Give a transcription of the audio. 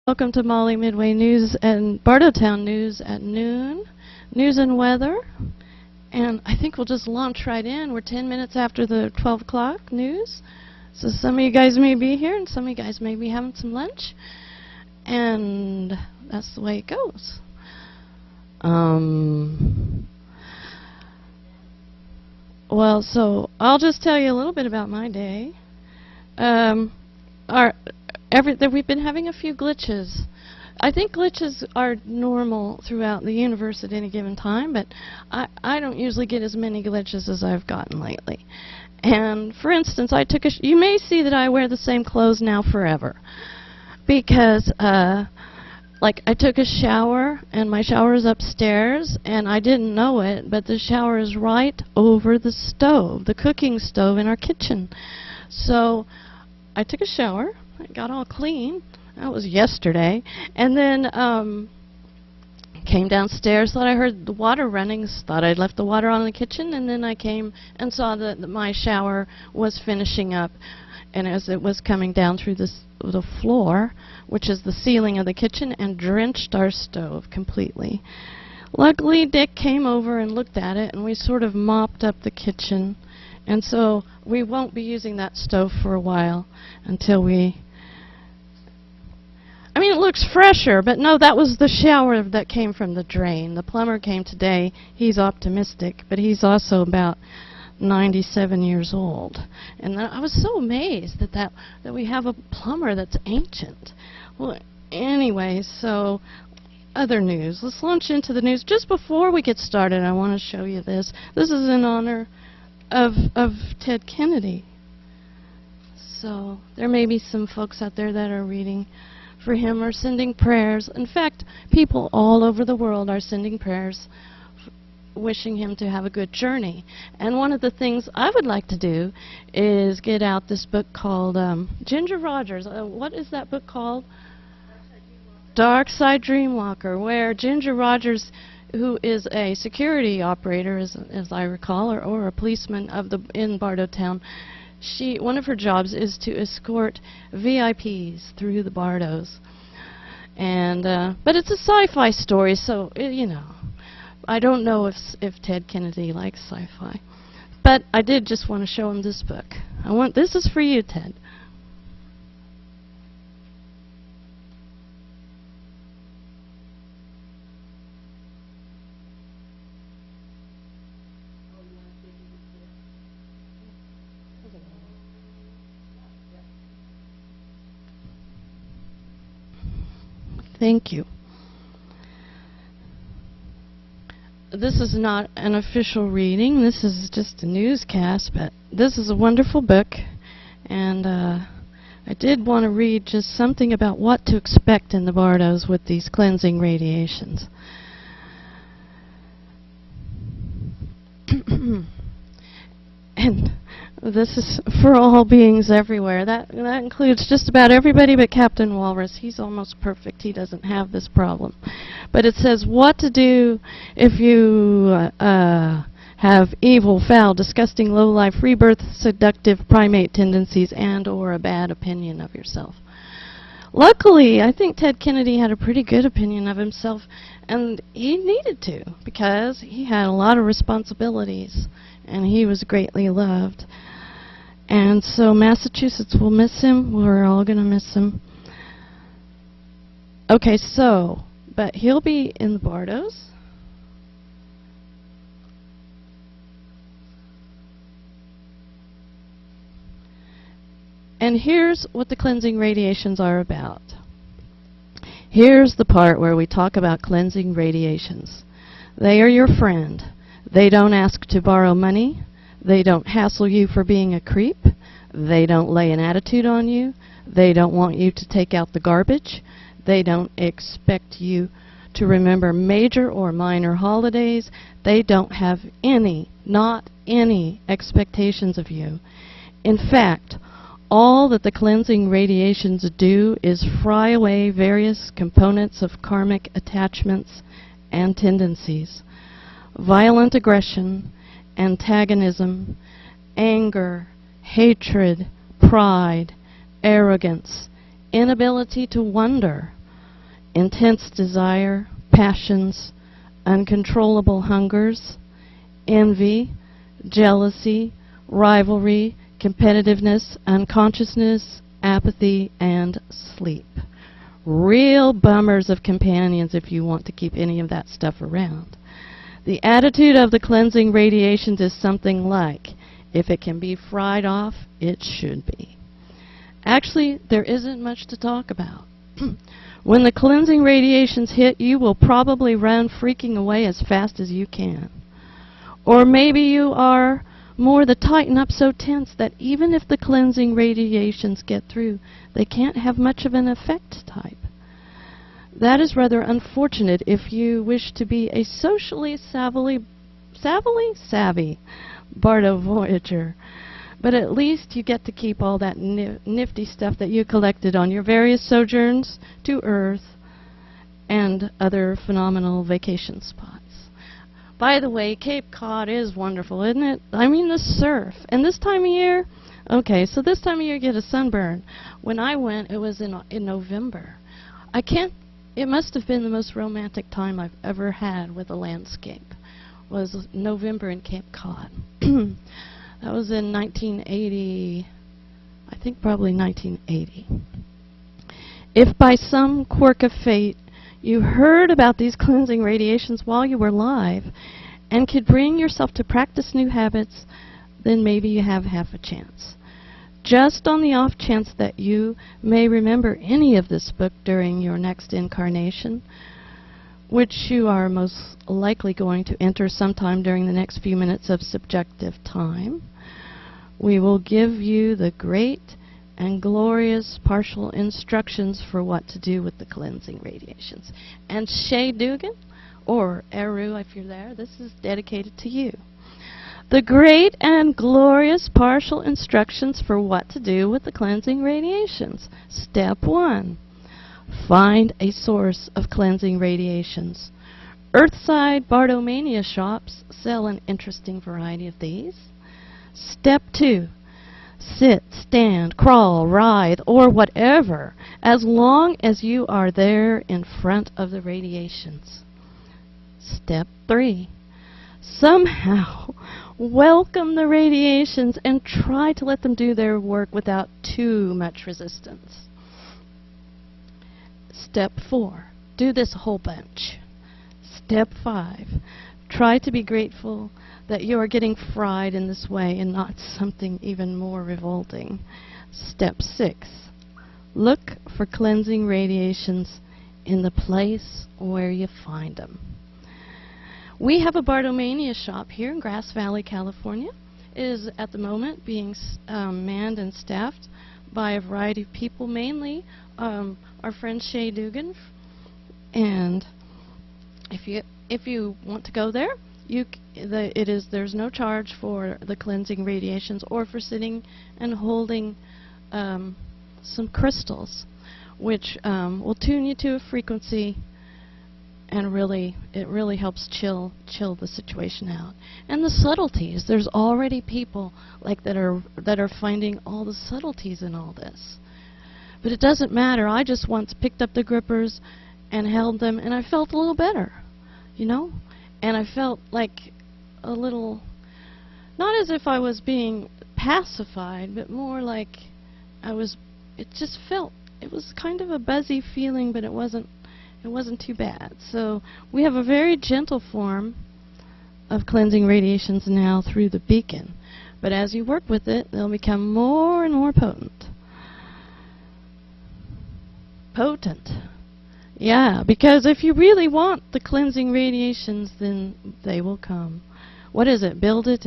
Welcome to MollyMidway News and Bardotown News at noon. News and weather. And I think we'll just launch right in. We're 10 minutes after the 12 o'clock news. So some of you guys may be here and some of you guys may be having some lunch. And that's the way it goes. Well, so I'll just tell you a little bit about my day. We've been having a few glitches. I think glitches are normal throughout the universe at any given time, but I don't usually get as many glitches as I've gotten lately. And for instance, you may see that I wear the same clothes now forever, because like I took a shower, and my shower is upstairs, and I didn't know it, but the shower is right over the stove, the cooking stove in our kitchen. So I took a shower. I got all clean. That was yesterday. And then came downstairs, thought I heard the water running, thought I'd left the water on in the kitchen, and then I came and saw that my shower was finishing up. And as it was coming down through the floor, which is the ceiling of the kitchen, and drenched our stove completely. Luckily, Dick came over and looked at it, and we sort of mopped up the kitchen. And so we won't be using that stove for a while until I mean, it looks fresher, but no, that was the shower that came from the drain. The plumber came today. He's optimistic, but he's also about 97 years old. And I was so amazed that we have a plumber that's ancient. Well, anyway, so other news. Let's launch into the news. Just before we get started, I want to show you this. This is in honor of Ted Kennedy. So there may be some folks out there that are reading for him or sending prayers. In fact, people all over the world are sending prayers wishing him to have a good journey. And one of the things I would like to do is get out this book called Ginger Rogers. What is that book called? Dark Side Dreamwalker, where Ginger Rogers, who is a security operator, as I recall, or a policeman in Bardotown, one of her jobs is to escort VIPs through the Bardos. And but it's a sci-fi story, so you know, I don't know if Ted Kennedy likes sci-fi. But I did just want to show him this book. This is for you, Ted. Thank you. This is not an official reading. This is just a newscast, but this is a wonderful book. And I did want to read just something about what to expect in the Bardos with these cleansing radiations. And this is for all beings everywhere. That includes just about everybody but Captain Walrus. He's almost perfect. He doesn't have this problem. But it says what to do if you have evil, foul, disgusting, low-life, rebirth, seductive, primate tendencies, and or a bad opinion of yourself. Luckily, I think Ted Kennedy had a pretty good opinion of himself, and he needed to, because he had a lot of responsibilities, and he was greatly loved. And so Massachusetts will miss him. We're all going to miss him. Okay, so, but he'll be in the Bardos. And here's what the cleansing radiations are about. Here's the part where we talk about cleansing radiations. They are your friend. They don't ask to borrow money. They don't hassle you for being a creep. They don't lay an attitude on you. They don't want you to take out the garbage. They don't expect you to remember major or minor holidays. They don't have any, not any, expectations of you. In fact, all that the cleansing radiations do is fry away various components of karmic attachments and tendencies. Violent aggression, antagonism, anger, hatred, pride, arrogance, inability to wonder, intense desire, passions, uncontrollable hungers, envy, jealousy, rivalry, competitiveness, unconsciousness, apathy, and sleep. Real bummers of companions if you want to keep any of that stuff around. The attitude of the cleansing radiations is something like, if it can be fried off, it should be. Actually, there isn't much to talk about. When the cleansing radiations hit, you will probably run freaking away as fast as you can. Or maybe you are more the tighten up so tense that even if the cleansing radiations get through, they can't have much of an effect type. That is rather unfortunate if you wish to be a socially savvy Bardo Voyager. But at least you get to keep all that nifty stuff that you collected on your various sojourns to Earth and other phenomenal vacation spots. By the way, Cape Cod is wonderful, isn't it? I mean, the surf. And this time of year, okay, so this time of year you get a sunburn. When I went, it was in November. It must have been the most romantic time I've ever had with a landscape, was November in Cape Cod. That was in 1980, I think probably 1980. If by some quirk of fate you heard about these cleansing radiations while you were alive and could bring yourself to practice new habits, then maybe you have half a chance. Just on the off chance that you may remember any of this book during your next incarnation, which you are most likely going to enter sometime during the next few minutes of subjective time, we will give you the great and glorious partial instructions for what to do with the cleansing radiations. And Shay Dugan, or Eru if you're there, this is dedicated to you. The great and glorious partial instructions for what to do with the cleansing radiations. Step 1. Find a source of cleansing radiations. Earthside Bardomania shops sell an interesting variety of these. Step 2. Sit, stand, crawl, writhe, or whatever, as long as you are there in front of the radiations. Step 3. Somehow welcome the radiations and try to let them do their work without too much resistance. Step 4. Do this a whole bunch. Step 5. Try to be grateful that you are getting fried in this way and not something even more revolting. Step 6. Look for cleansing radiations in the place where you find them. We have a Bardomania shop here in Grass Valley, California. It is at the moment being manned and staffed by a variety of people, mainly our friend Shay Dugan. And if you want to go there, there's no charge for the cleansing radiations or for sitting and holding some crystals, which will tune you to a frequency, and it really helps chill the situation out. And the subtleties, there's already people like that are finding all the subtleties in all this. But it doesn't matter. I just once picked up the grippers and held them, and I felt a little better, you know? And I felt like a little, not as if I was being pacified, but more like it was kind of a buzzy feeling, but it wasn't too bad. So we have a very gentle form of cleansing radiations now through the beacon. But as you work with it, they'll become more and more potent. Potent. Yeah, because if you really want the cleansing radiations, then they will come. What is it? Build it